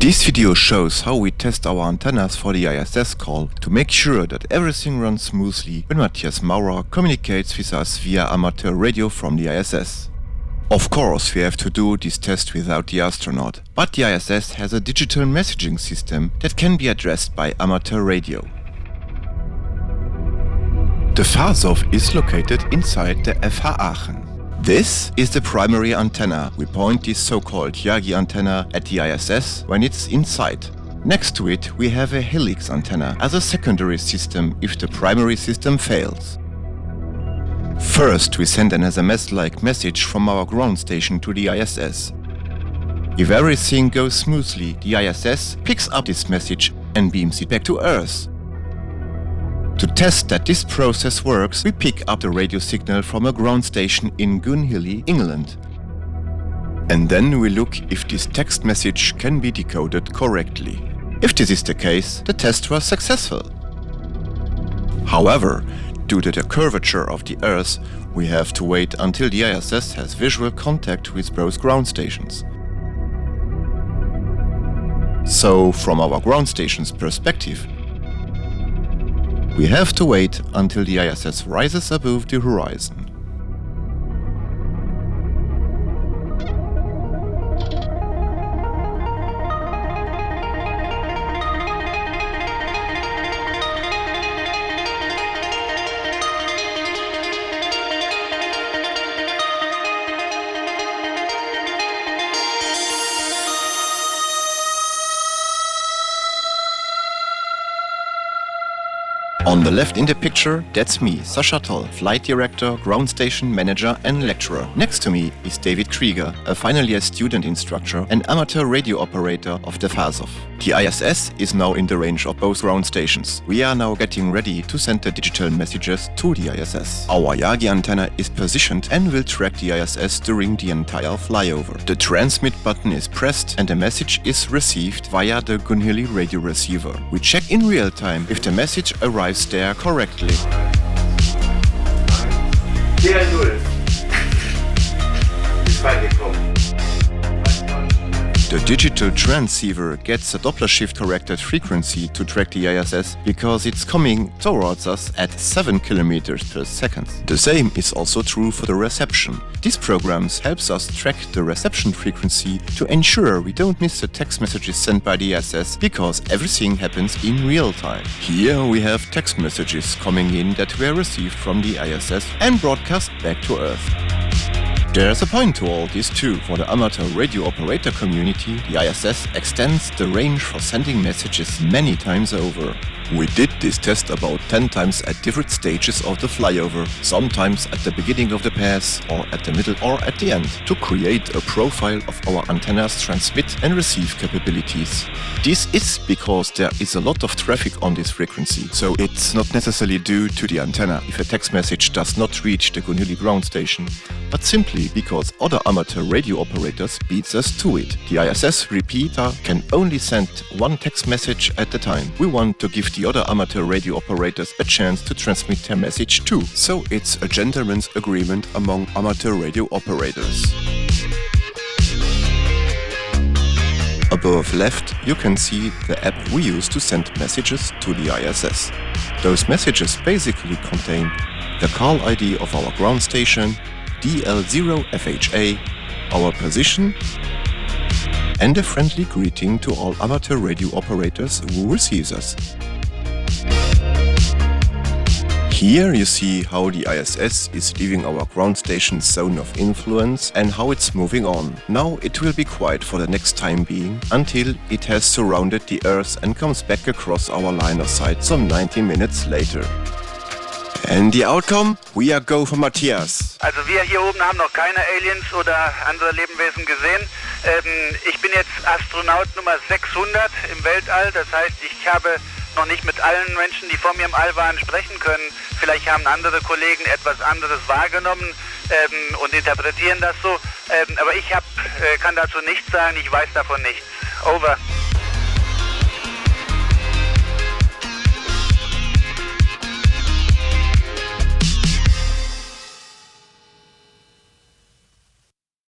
This video shows how we test our antennas for the ISS call to make sure that everything runs smoothly when Matthias Maurer communicates with us via amateur radio from the ISS. Of course, we have to do this test without the astronaut, but the ISS has a digital messaging system that can be addressed by amateur radio. The FHASOF is located inside the FH Aachen. This is the primary antenna. We point this so-called Yagi antenna at the ISS when it's inside. Next to it we have a helix antenna as a secondary system if the primary system fails. First we send an SMS-like message from our ground station to the ISS. If everything goes smoothly, the ISS picks up this message and beams it back to Earth. To test that this process works, we pick up the radio signal from a ground station in Gunhilly, England. And then we look if this text message can be decoded correctly. If this is the case, the test was successful. However, due to the curvature of the Earth, we have to wait until the ISS has visual contact with both ground stations. So, from our ground station's perspective, we have to wait until the ISS rises above the horizon. On the left in the picture, that's me, Sascha Toll, Flight Director, Ground Station Manager and Lecturer. Next to me is David Krieger, a final year student instructor and amateur radio operator of the FHASOF. The ISS is now in the range of both ground stations. We are now getting ready to send the digital messages to the ISS. Our Yagi antenna is positioned and will track the ISS during the entire flyover. The transmit button is pressed and the message is received via the Gunhilly radio receiver. We check in real time if the message arrives there correctly. The digital transceiver gets a Doppler shift corrected frequency to track the ISS because it's coming towards us at 7 km per second. The same is also true for the reception. These programs helps us track the reception frequency to ensure we don't miss the text messages sent by the ISS because everything happens in real time. Here we have text messages coming in that were received from the ISS and broadcast back to Earth. There's a point to all this too. For the amateur radio operator community, the ISS extends the range for sending messages many times over. We did this test about 10 times at different stages of the flyover, sometimes at the beginning of the pass, or at the middle or at the end, to create a profile of our antenna's transmit and receive capabilities. This is because there is a lot of traffic on this frequency, so it's not necessarily due to the antenna if a text message does not reach the Gunhilly ground station, but simply because other amateur radio operators beats us to it. The ISS repeater can only send one text message at a time. We want to give the other amateur radio operators a chance to transmit their message too. So it's a gentleman's agreement among amateur radio operators. Above left, you can see the app we use to send messages to the ISS. Those messages basically contain the call ID of our ground station, DL0FHA, our position, and a friendly greeting to all amateur radio operators who receives us. Here you see how the ISS is leaving our ground station's zone of influence and how it's moving on. Now it will be quiet for the next time being until it has surrounded the Earth and comes back across our line of sight some 90 minutes later. And the outcome? We are go for Matthias. Also wir hier oben haben noch keine Aliens oder andere Lebewesen gesehen. Ich bin jetzt Astronaut Nummer 600 im Weltall. Das heißt, ich habe noch nicht mit allen Menschen, die vor mir im All waren, sprechen können. Vielleicht haben andere Kollegen etwas anderes wahrgenommen und interpretieren das so. Aber ich kann dazu nichts sagen, ich weiß davon nichts. Over.